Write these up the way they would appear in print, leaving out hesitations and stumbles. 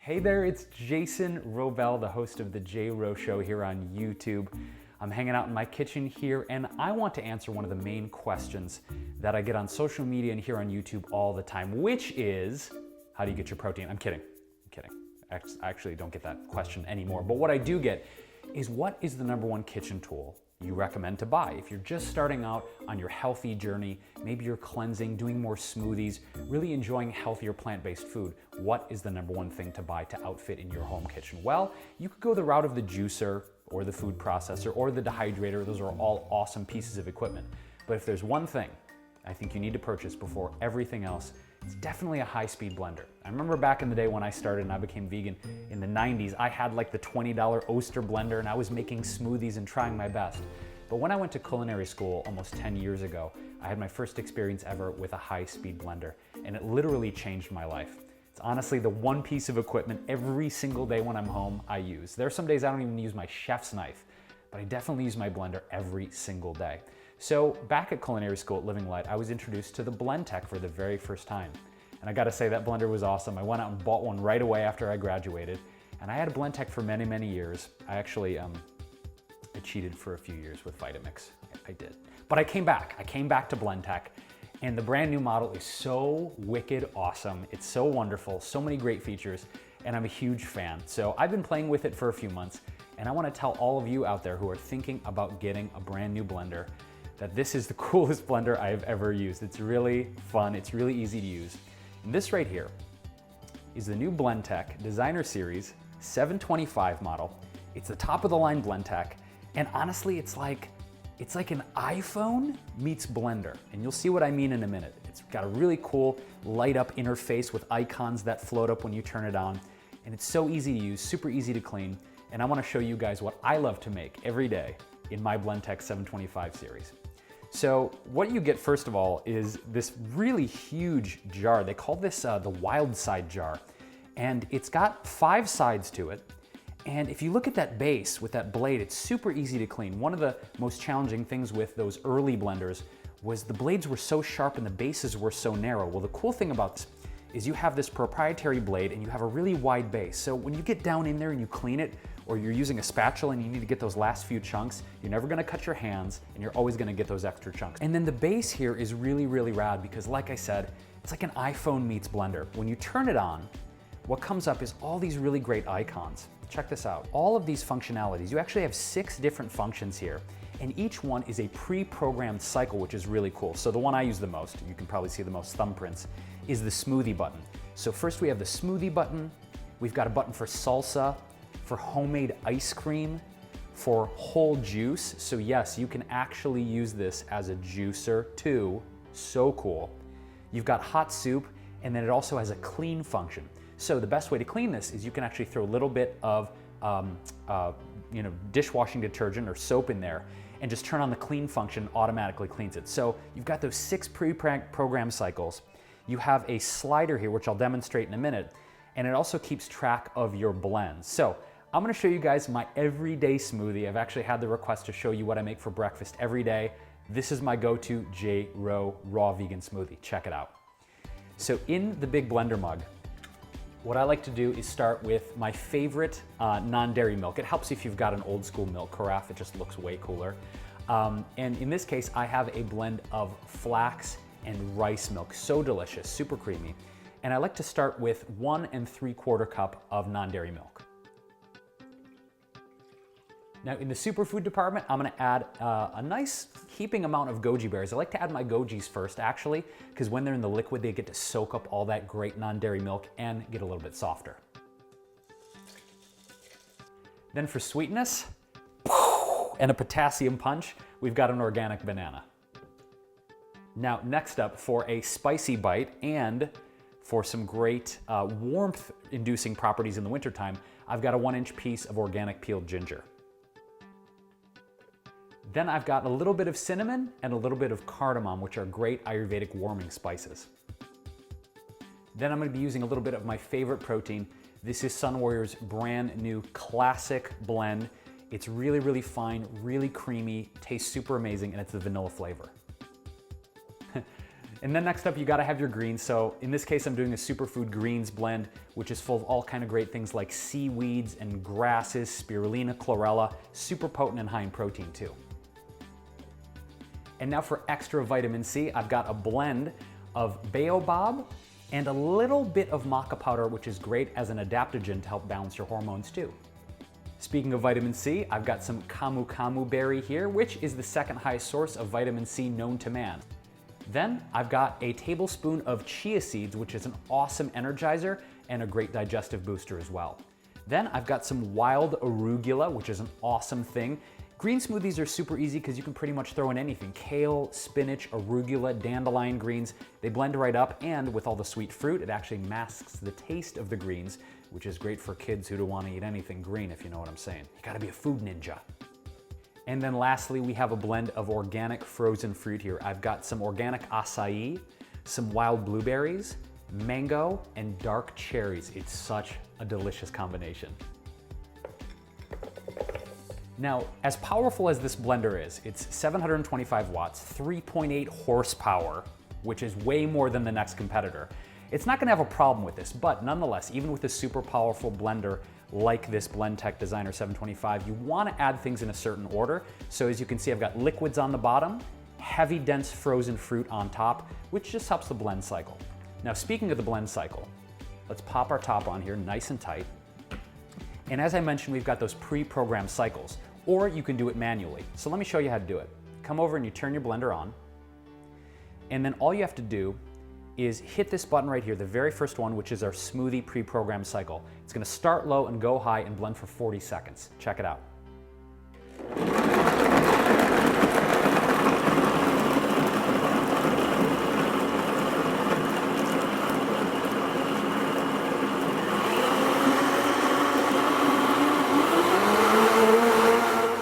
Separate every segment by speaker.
Speaker 1: Hey there, it's Jason Wrobel, the host of the J-Wro Show here on YouTube. I'm hanging out in my kitchen here and I want to answer one of the main questions that I get on social media and here on YouTube all the time, which is, how do you get your protein? I'm kidding. I actually don't get that question anymore, but what I do get is, what is the #1 kitchen tool you recommend to buy? If you're just starting out on your healthy journey, maybe you're cleansing, doing more smoothies, really enjoying healthier plant-based food, what is the #1 thing to buy to outfit in your home kitchen? Well, you could go the route of the juicer or the food processor or the dehydrator. Those are all awesome pieces of equipment. But if there's one thing I think you need to purchase before everything else, it's definitely a high-speed blender. I remember back in the day when I started and I became vegan in the 90s, I had like the $20 Oster blender and I was making smoothies and trying my best. But when I went to culinary school almost 10 years ago, I had my first experience ever with a high-speed blender, and it literally changed my life. It's honestly the one piece of equipment every single day when I'm home I use. There are some days I don't even use my chef's knife, but I definitely use my blender every single day. So back at culinary school at Living Light, I was introduced to the Blendtec for the very first time. And I gotta say, that blender was awesome. I went out and bought one right away after I graduated. And I had a Blendtec for many, many years. I actually, I cheated for a few years with Vitamix. I did. But I came back to Blendtec. And the brand new model is so wicked awesome. It's so wonderful, so many great features, and I'm a huge fan. So I've been playing with it for a few months, and I wanna tell all of you out there who are thinking about getting a brand new blender that this is the coolest blender I've ever used. It's really fun, it's really easy to use. And this right here is the new Blendtec Designer Series 725 model. It's the top of the line Blendtec, and honestly, it's like an iPhone meets blender, and you'll see what I mean in a minute. It's got a really cool light up interface with icons that float up when you turn it on, and it's so easy to use, super easy to clean, and I wanna show you guys what I love to make every day in my Blendtec 725 series. So what you get first of all is this really huge jar. They call this the wild side jar, and it's got 5 sides to it. And if you look at that base with that blade, it's super easy to clean. One of the most challenging things with those early blenders was the blades were so sharp and the bases were so narrow. Well, the cool thing about this is you have this proprietary blade and you have a really wide base. So when you get down in there and you clean it, or you're using a spatula and you need to get those last few chunks, you're never gonna cut your hands and you're always gonna get those extra chunks. And then the base here is really, really rad because, like I said, it's like an iPhone meets blender. When you turn it on, what comes up is all these really great icons. Check this out. All of these functionalities, you actually have 6 different functions here, and each one is a pre-programmed cycle, which is really cool. So the one I use the most, you can probably see the most thumbprints, is the smoothie button. So first we have the smoothie button. We've got a button for salsa, for homemade ice cream, for whole juice. So yes, you can actually use this as a juicer too. So cool. You've got hot soup, and then it also has a clean function. So the best way to clean this is you can actually throw a little bit of dishwashing detergent or soap in there and just turn on the clean function, automatically cleans it. So you've got those 6 pre-programmed cycles. You have a slider here, which I'll demonstrate in a minute, and it also keeps track of your blends. So I'm gonna show you guys my everyday smoothie. I've actually had the request to show you what I make for breakfast every day. This is my go-to J-Wro raw vegan smoothie. Check it out. So in the big blender mug, what I like to do is start with my favorite non-dairy milk. It helps if you've got an old school milk carafe, it just looks way cooler. And in this case, I have a blend of flax and rice milk. So delicious, super creamy. And I like to start with 1 3/4 cup of non-dairy milk. Now in the superfood department, I'm gonna add a nice heaping amount of goji berries. I like to add my gojis first actually, because when they're in the liquid, they get to soak up all that great non-dairy milk and get a little bit softer. Then for sweetness, and a potassium punch, we've got an organic banana. Now next up, for a spicy bite and for some great warmth-inducing properties in the wintertime, I've got a 1-inch piece of organic peeled ginger. Then I've got a little bit of cinnamon and a little bit of cardamom, which are great Ayurvedic warming spices. Then I'm gonna be using a little bit of my favorite protein. This is Sun Warrior's brand new classic blend. It's really, really fine, really creamy, tastes super amazing, and it's the vanilla flavor. And then next up, you gotta have your greens. So in this case, I'm doing a superfood greens blend, which is full of all kind of great things like seaweeds and grasses, spirulina, chlorella, super potent and high in protein too. And now for extra vitamin C, I've got a blend of Baobab and a little bit of maca powder, which is great as an adaptogen to help balance your hormones too. Speaking of vitamin C, I've got some Camu berry here, which is the second highest source of vitamin C known to man. Then I've got a tablespoon of chia seeds, which is an awesome energizer and a great digestive booster as well. Then I've got some wild arugula, which is an awesome thing. Green smoothies are super easy because you can pretty much throw in anything. Kale, spinach, arugula, dandelion greens. They blend right up, and with all the sweet fruit, it actually masks the taste of the greens, which is great for kids who don't want to eat anything green, if you know what I'm saying. You gotta be a food ninja. And then lastly, we have a blend of organic frozen fruit here. I've got some organic acai, some wild blueberries, mango, and dark cherries. It's such a delicious combination. Now, as powerful as this blender is, it's 725 watts, 3.8 horsepower, which is way more than the next competitor. It's not gonna have a problem with this, but nonetheless, even with a super powerful blender like this Blendtec Designer 725, you wanna add things in a certain order. So as you can see, I've got liquids on the bottom, heavy, dense frozen fruit on top, which just helps the blend cycle. Now, speaking of the blend cycle, let's pop our top on here nice and tight. And as I mentioned, we've got those pre-programmed cycles, or you can do it manually. So let me show you how to do it. Come over and you turn your blender on, and then all you have to do is hit this button right here, the very first one, which is our smoothie pre-programmed cycle. It's gonna start low and go high and blend for 40 seconds. Check it out.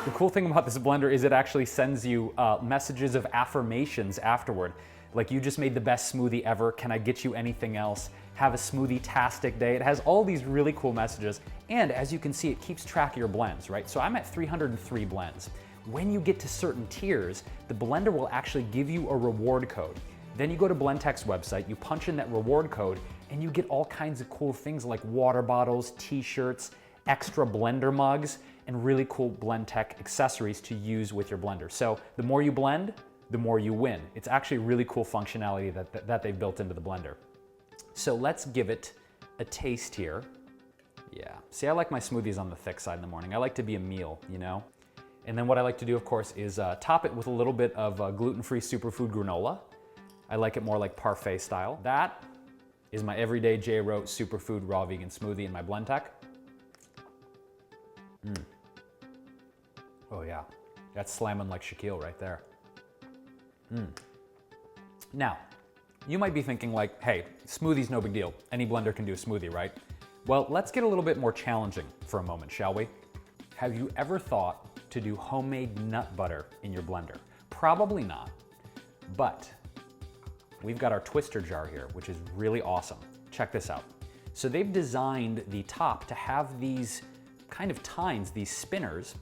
Speaker 1: The cool thing about this blender is it actually sends you messages of affirmations afterward. Like, you just made the best smoothie ever. Can I get you anything else? Have a smoothie-tastic day. It has all these really cool messages. And as you can see, it keeps track of your blends, right? So I'm at 303 blends. When you get to certain tiers, the blender will actually give you a reward code. Then you go to Blendtec's website, you punch in that reward code, and you get all kinds of cool things like water bottles, t-shirts, extra blender mugs, and really cool Blendtec accessories to use with your blender. So the more you blend, the more you win. It's actually really cool functionality that they've built into the blender. So let's give it a taste here. Yeah, see, I like my smoothies on the thick side in the morning. I like to be a meal, you know? And then what I like to do, of course, is top it with a little bit of gluten-free superfood granola. I like it more like parfait style. That is my everyday J-Wro superfood raw vegan smoothie in my Blendtec. Oh yeah, that's slamming like Shaquille right there. Now, you might be thinking like, hey, smoothie's no big deal. Any blender can do a smoothie, right? Well, let's get a little bit more challenging for a moment, shall we? Have you ever thought to do homemade nut butter in your blender? Probably not, but we've got our twister jar here, which is really awesome. Check this out. So they've designed the top to have these kind of tines, these spinners.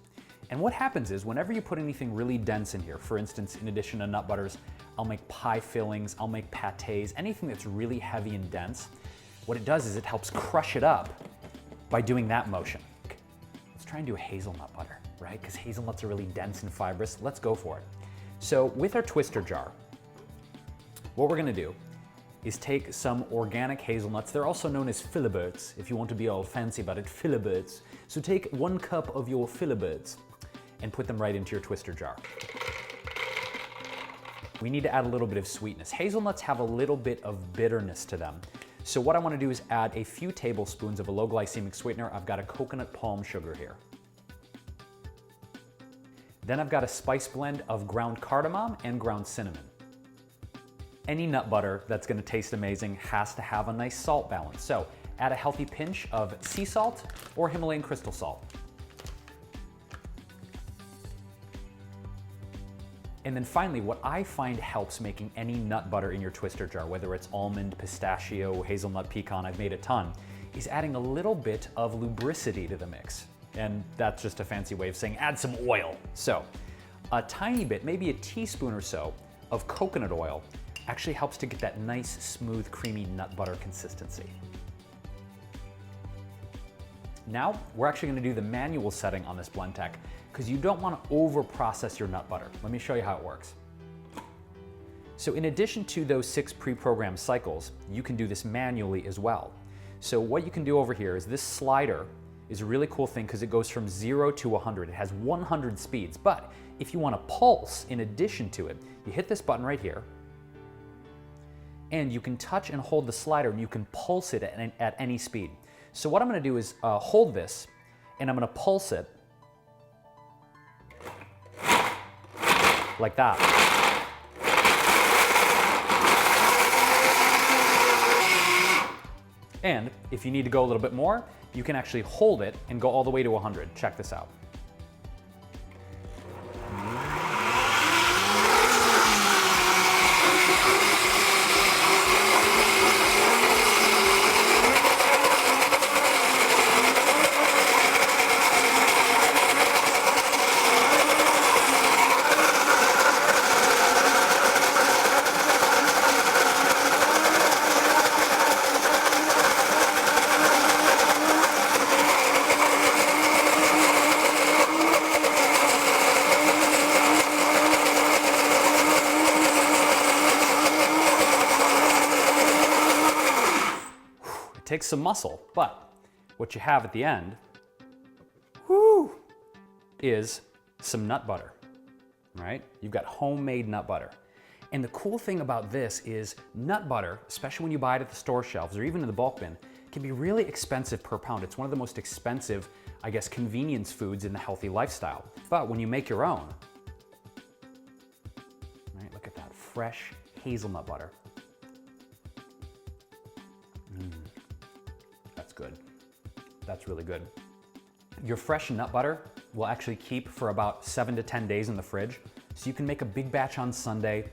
Speaker 1: And what happens is whenever you put anything really dense in here, for instance, in addition to nut butters, I'll make pie fillings, I'll make pâtés, anything that's really heavy and dense, what it does is it helps crush it up by doing that motion. Let's try and do a hazelnut butter, right? Because hazelnuts are really dense and fibrous. Let's go for it. So with our twister jar, what we're gonna do is take some organic hazelnuts. They're also known as Filberts, if you want to be all fancy about it, Filberts. So take 1 cup of your Filberts and put them right into your twister jar. We need to add a little bit of sweetness. Hazelnuts have a little bit of bitterness to them. So what I want to do is add a few tablespoons of a low glycemic sweetener. I've got a coconut palm sugar here. Then I've got a spice blend of ground cardamom and ground cinnamon. Any nut butter that's going to taste amazing has to have a nice salt balance. So add a healthy pinch of sea salt or Himalayan crystal salt. And then finally, what I find helps making any nut butter in your twister jar, whether it's almond, pistachio, hazelnut, pecan, I've made a ton, is adding a little bit of lubricity to the mix. And that's just a fancy way of saying add some oil. So a tiny bit, maybe a teaspoon or so of coconut oil actually helps to get that nice, smooth, creamy nut butter consistency. Now, we're actually gonna do the manual setting on this Blendtec because you don't wanna over-process your nut butter. Let me show you how it works. So in addition to those 6 pre-programmed cycles, you can do this manually as well. So what you can do over here is this slider is a really cool thing because it goes from 0 to 100. It has 100 speeds, but if you want to pulse in addition to it, you hit this button right here, and you can touch and hold the slider and you can pulse it at any speed. So what I'm going to do is hold this, and I'm going to pulse it like that. And if you need to go a little bit more, you can actually hold it and go all the way to 100. Check this out. Takes some muscle, but what you have at the end, is some nut butter, right? You've got homemade nut butter. And the cool thing about this is nut butter, especially when you buy it at the store shelves or even in the bulk bin, can be really expensive per pound. It's one of the most expensive, I guess, convenience foods in the healthy lifestyle. But when you make your own, right, look at that, fresh hazelnut butter. Good. That's really good. Your fresh nut butter will actually keep for about 7 to 10 days in the fridge. So you can make a big batch on Sunday.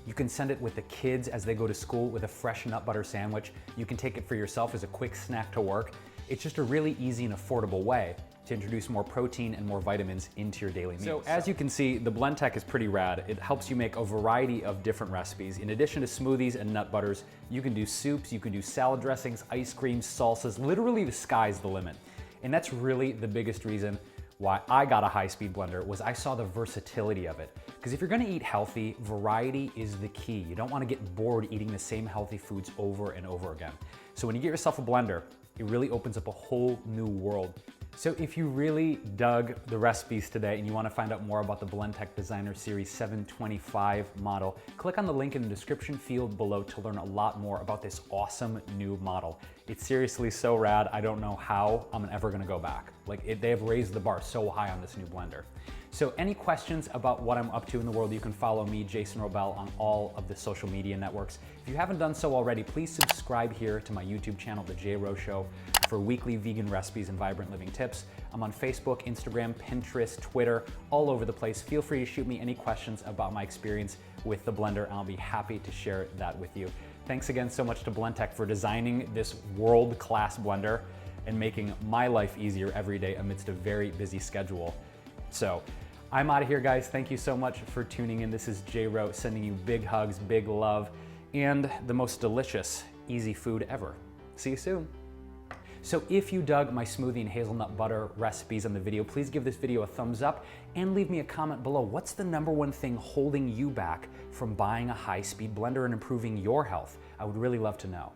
Speaker 1: You can send it with the kids as they go to school with a fresh nut butter sandwich. You can take it for yourself as a quick snack to work. It's just a really easy and affordable way to introduce more protein and more vitamins into your daily meals. So as you can see, the Blendtec is pretty rad. It helps you make a variety of different recipes. In addition to smoothies and nut butters, you can do soups, you can do salad dressings, ice creams, salsas. Literally the sky's the limit. And that's really the biggest reason why I got a high-speed blender was I saw the versatility of it. Because if you're gonna eat healthy, variety is the key. You don't wanna get bored eating the same healthy foods over and over again. So when you get yourself a blender, it really opens up a whole new world. So if you really dug the recipes today and you want to find out more about the Blendtec Designer Series 725 model, click on the link in the description field below to learn a lot more about this awesome new model. It's seriously so rad, I don't know how I'm ever going to go back. They have raised the bar so high on this new blender. So any questions about what I'm up to in the world, you can follow me, Jason Wrobel, on all of the social media networks. If you haven't done so already, please subscribe here to my YouTube channel, The J-Wro Show, for weekly vegan recipes and vibrant living tips. I'm on Facebook, Instagram, Pinterest, Twitter, all over the place. Feel free to shoot me any questions about my experience with the blender, and I'll be happy to share that with you. Thanks again so much to Blendtec for designing this world-class blender and making my life easier every day amidst a very busy schedule. So I'm out of here, guys. Thank you so much for tuning in. This is J-Wro sending you big hugs, big love, and the most delicious, easy food ever. See you soon. So if you dug my smoothie and hazelnut butter recipes on the video, please give this video a thumbs up and leave me a comment below. What's the #1 thing holding you back from buying a high-speed blender and improving your health? I would really love to know.